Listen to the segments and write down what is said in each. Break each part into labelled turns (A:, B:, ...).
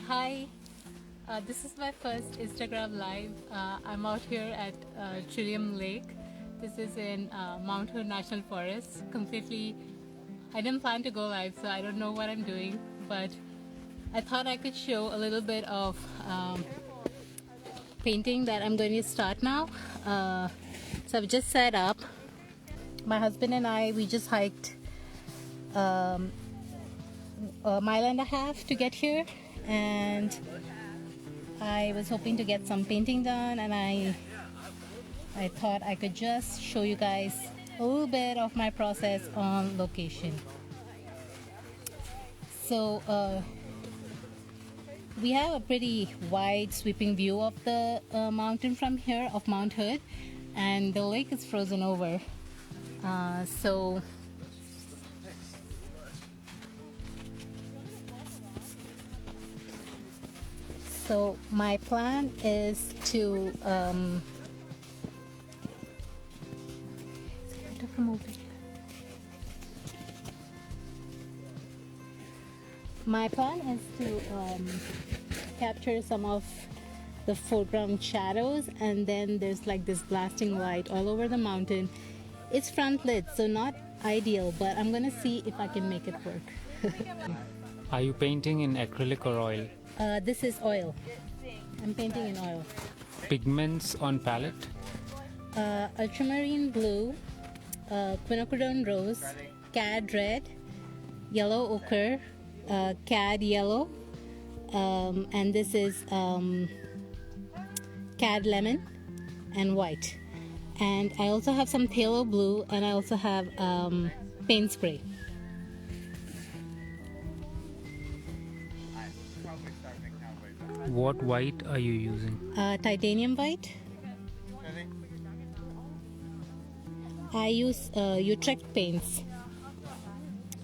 A: Hi. This is my first Instagram live. I'm out here at Trillium Lake. This is in Mount Hood National Forest. Completely, I didn't plan to go live, so I don't know what I'm doing, but I thought I could show a little bit of painting that I'm going to start now. So I've just set up. My husband and I, we just hiked a mile and a half to get here, and I was hoping to get some painting done, and I thought I could just show you guys a little bit of my process on location. So we have a pretty wide sweeping view of the mountain from here, of Mount Hood, and the lake is frozen over. So my plan is to capture some of the foreground shadows, and then there's like this blasting light all over the mountain. It's front lit, so not ideal, but I'm gonna see if I can make it work.
B: Are you painting in acrylic or oil?
A: This is oil. I'm painting in oil.
B: Pigments on palette?
A: Ultramarine blue, quinacridone rose, cad red, yellow ochre, cad yellow, and this is cad lemon and white. And I also have some phthalo blue, and I also have paint spray.
B: What white are you using?
A: Titanium white. I use Utrecht paints.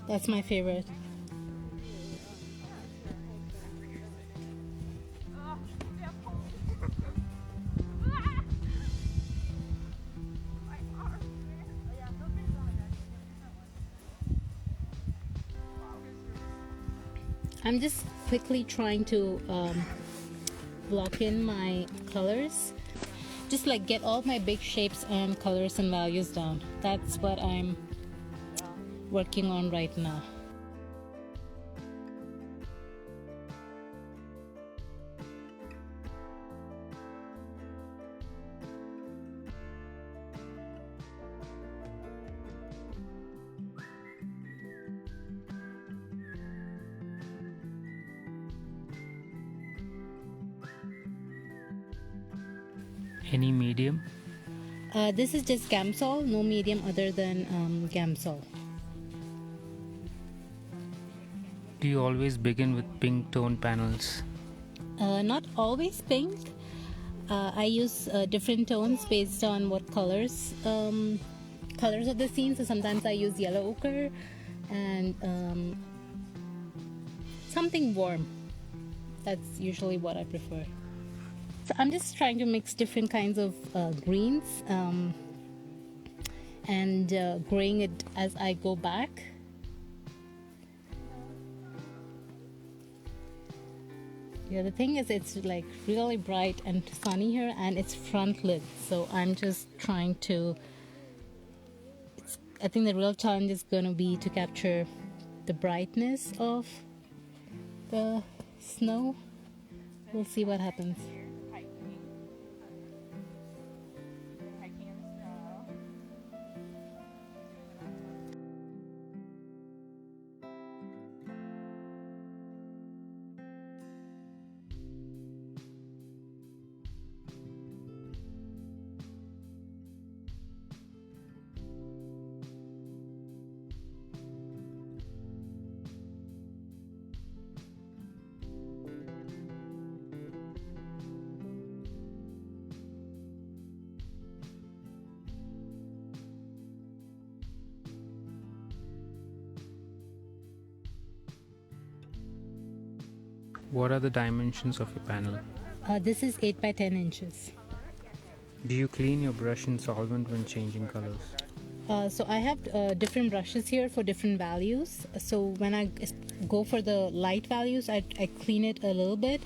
A: That's my favorite. I'm just quickly trying to block in my colors, just like get all my big shapes and colors and values down. That's what I'm working on right now.
B: Any medium?
A: This is just Gamsol, no medium other than Gamsol.
B: Do you always begin with pink tone panels?
A: Not always pink. I use different tones based on what colors of the scene. So sometimes I use yellow ochre and something warm. That's usually what I prefer. So I'm just trying to mix different kinds of greens and graying it as I go back. Yeah, the thing is, it's like really bright and sunny here, and it's front lit. So I'm just trying to. I think the real challenge is going to be to capture the brightness of the snow. We'll see what happens.
B: What are the dimensions of your panel?
A: This is 8 by 10 inches.
B: Do you clean your brush in solvent when changing colors?
A: So I have different brushes here for different values. So when I go for the light values, I clean it a little bit,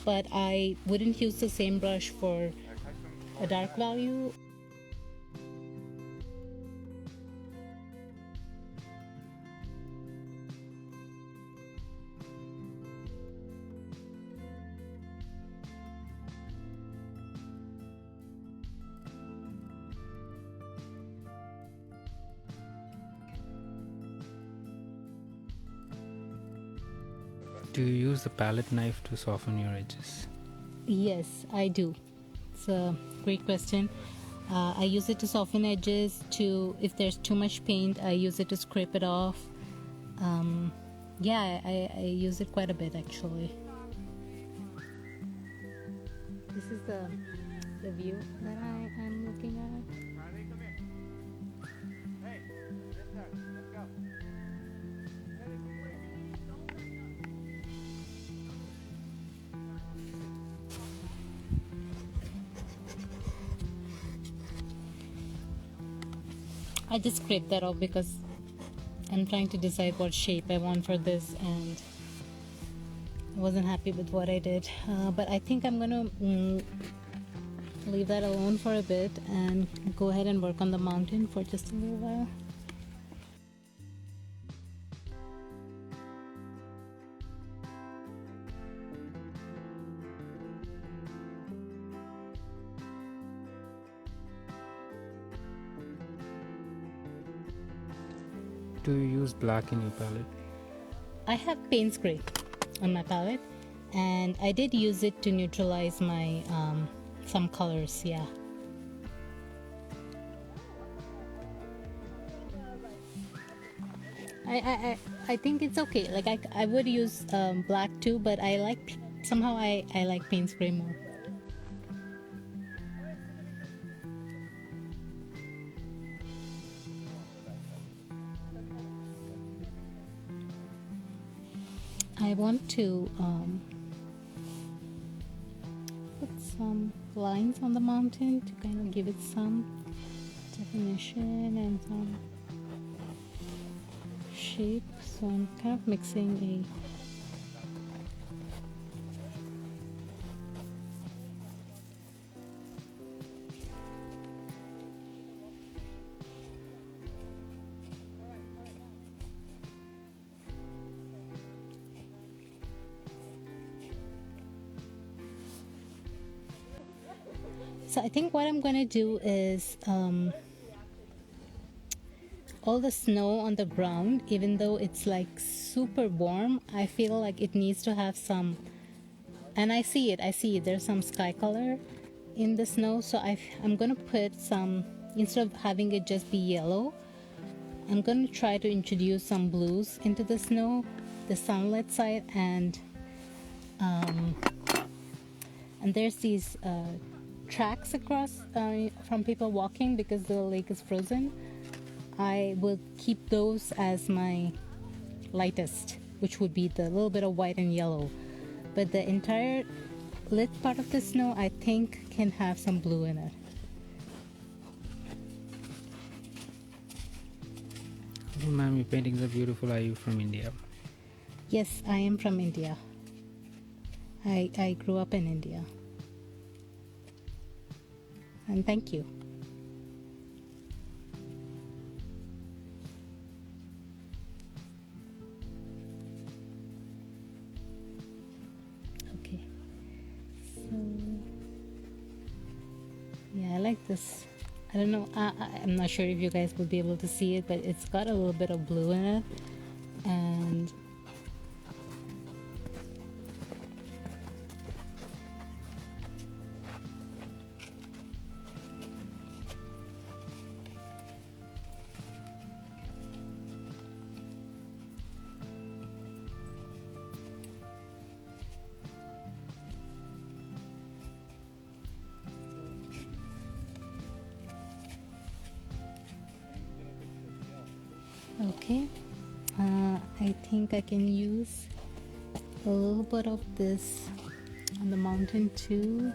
A: but I wouldn't use the same brush for a dark value.
B: Do you use the palette knife to soften your edges?
A: Yes, I do. It's a great question. I use it to soften edges. To if there's too much paint, I use it to scrape it off. Yeah, I use it quite a bit actually. This is the view that I am looking at. I just scraped that off because I'm trying to decide what shape I want for this, and I wasn't happy with what I did. But I think I'm gonna leave that alone for a bit and go ahead and work on the mountain for just a little while.
B: Do you use black in your palette?
A: I have paint spray on my palette, and I did use it to neutralize my some colors. Yeah. I think it's okay. Like I would use black too, but I like somehow I like paint spray more. I want to put some lines on the mountain to kind of give it some definition and some shape. So I'm kind of mixing So I think what I'm gonna do is all the snow on the ground, even though it's like super warm, I feel like it needs to have some, and I see it, there's some sky color in the snow. So I'm gonna put some, instead of having it just be yellow, I'm gonna try to introduce some blues into the snow, the sunlit side, and there's these tracks across from people walking because the lake is frozen. I will keep those as my lightest, which would be the little bit of white and yellow. But the entire lit part of the snow, I think, can have some blue in it.
B: Oh, ma'am, your paintings are beautiful. Are you from India?
A: Yes, I am from India. I grew up in India. And thank you. Okay. So, yeah, I like this. I don't know. I'm not sure if you guys will be able to see it, but it's got a little bit of blue in it. And okay, I think I can use a little bit of this on the mountain too.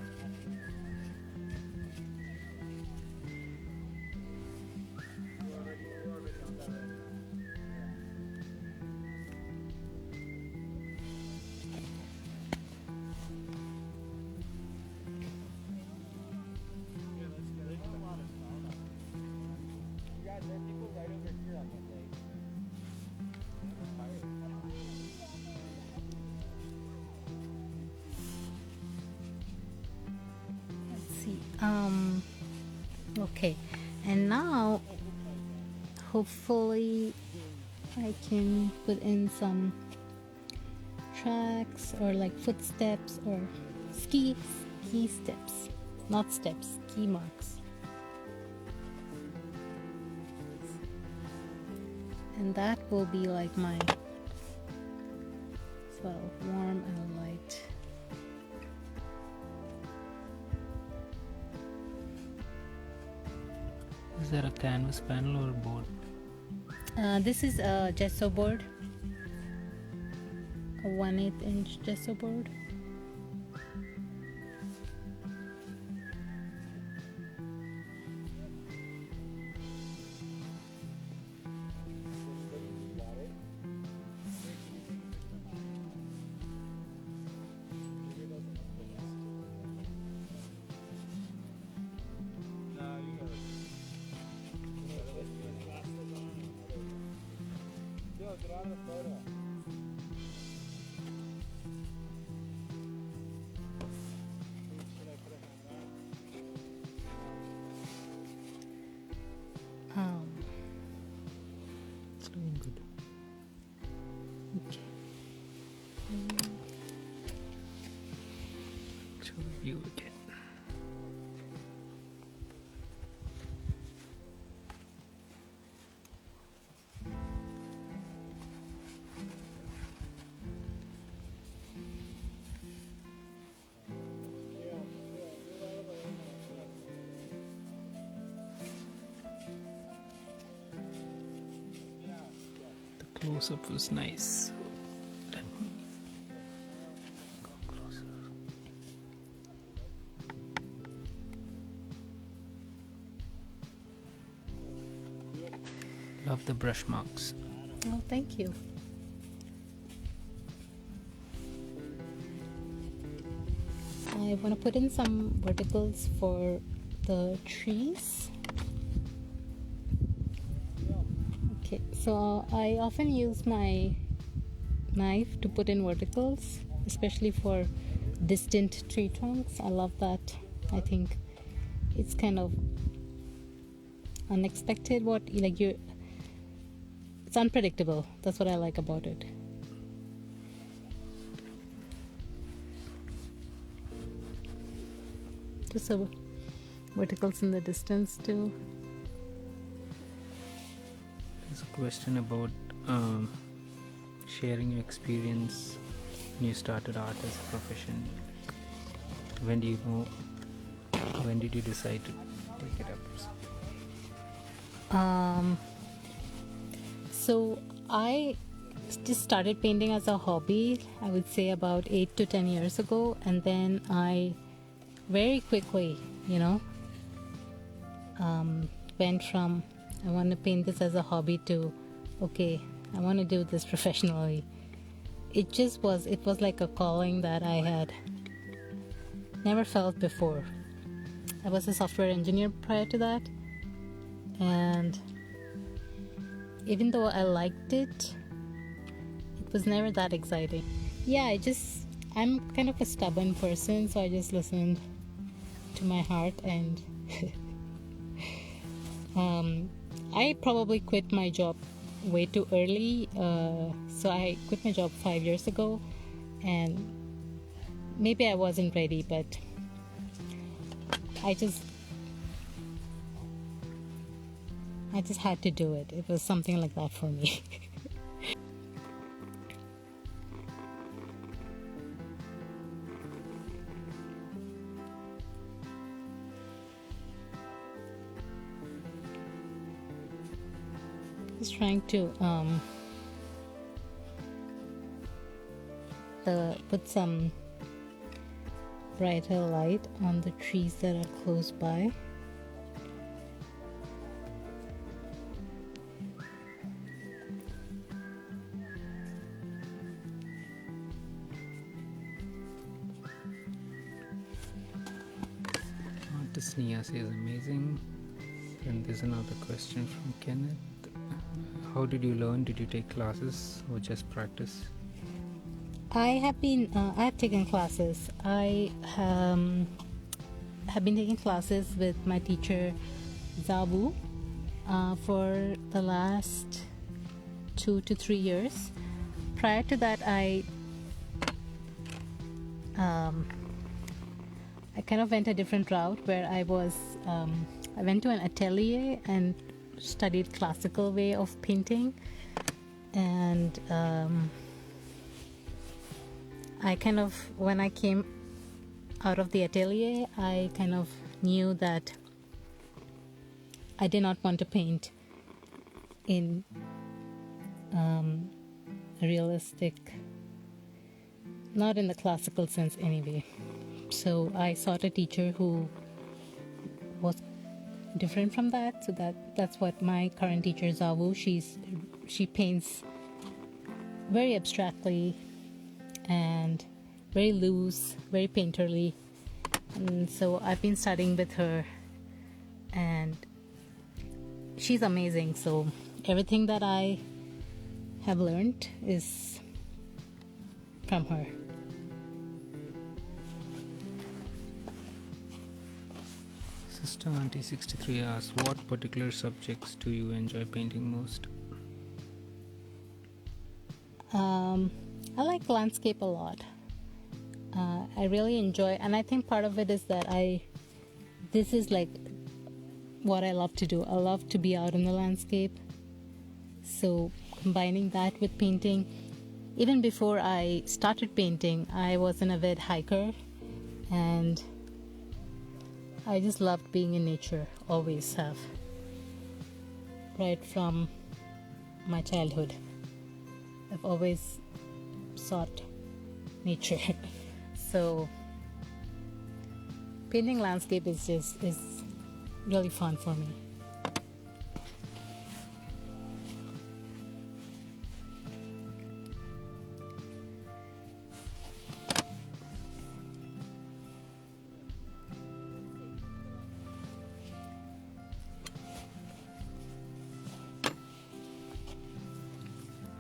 A: And now, hopefully, I can put in some tracks or like footsteps or ski steps, not steps, ski marks. And that will be like my warm and light.
B: Is there a canvas panel or a board?
A: This is a gesso board, a 1/8 inch gesso board.
B: It's looking good.
A: Okay.
B: Show you again. The close-up was nice. Let me go closer. Love the brush marks.
A: Oh, thank you. I want to put in some verticals for the trees. Okay, so I often use my knife to put in verticals, especially for distant tree trunks. I love that. I think it's kind of unexpected, it's unpredictable. That's what I like about it. Just some verticals in the distance too.
B: There's a question about sharing your experience when you started art as a profession. When did you decide to take it up?
A: So I just started painting as a hobby, I would say about 8 to 10 years ago, and then I very quickly, went from I want to paint this as a hobby to okay, I want to do this professionally. It was like a calling that I had never felt before. I was a software engineer prior to that, and even though I liked it, it was never that exciting. Yeah, I'm kind of a stubborn person, so I just listened to my heart, and I probably quit my job way too early. So I quit my job 5 years ago, and maybe I wasn't ready, but I just had to do it. It was something like that for me. Just trying to put some brighter light on the trees that are close by.
B: Artist Nia says amazing. And there's another question from Kenneth. How did you learn? Did you take classes or just practice?
A: I have taken classes. I have been taking classes with my teacher Zabu for the last 2 to 3 years. Prior to that, I kind of went a different route where I went to an atelier and studied classical way of painting, and when I came out of the atelier, I kind of knew that I did not want to paint in realistic, not in the classical sense anyway. So I sought a teacher who was different from that. So that's what my current teacher, Zawu, she paints very abstractly and very loose, very painterly. And so I've been studying with her, and she's amazing. So everything that I have learned is from her.
B: Sister Auntie 63 asks, what particular subjects do you enjoy painting most?
A: I like landscape a lot. I really enjoy, and I think part of it is that this is like what I love to do. I love to be out in the landscape. So combining that with painting, even before I started painting, I was an avid hiker, and I just loved being in nature, always have, right from my childhood. I've always sought nature. So painting landscape is really fun for me.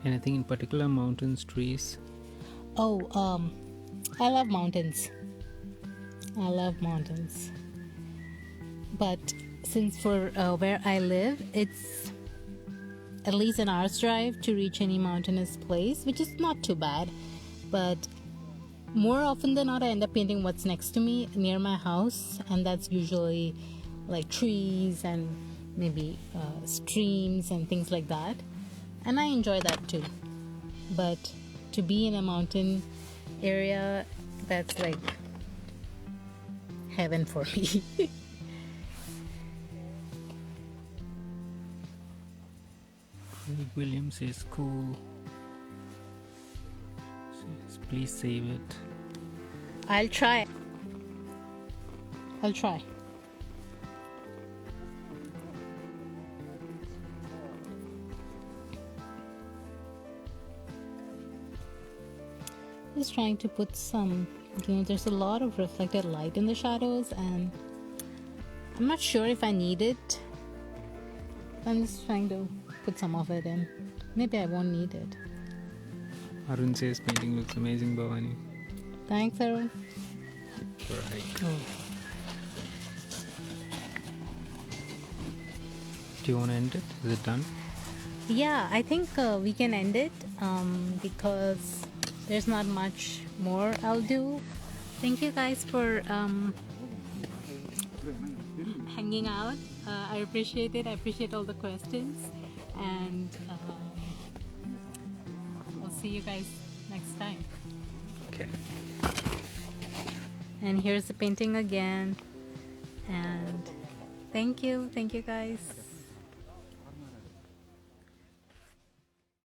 B: Anything in particular? Mountains, trees?
A: I love mountains. But since for where I live, it's at least an hour's drive to reach any mountainous place, which is not too bad. But more often than not, I end up painting what's next to me near my house, and that's usually like trees and maybe streams and things like that. And I enjoy that too. But to be in a mountain area, that's like heaven for me.
B: William says, cool. Says, please save it.
A: I'll try. Just trying to put some, there's a lot of reflected light in the shadows, and I'm not sure if I need it. I'm just trying to put some of it in. Maybe I won't need it.
B: Arun says, painting looks amazing, Bhavani.
A: Thanks, Arun.
B: Right. Do you want to end it? Is it done?
A: Yeah, I think we can end it because there's not much more I'll do. Thank you guys for hanging out. I appreciate it. I appreciate all the questions, and I'll see you guys next time.
B: Okay.
A: And here's the painting again, and thank you guys.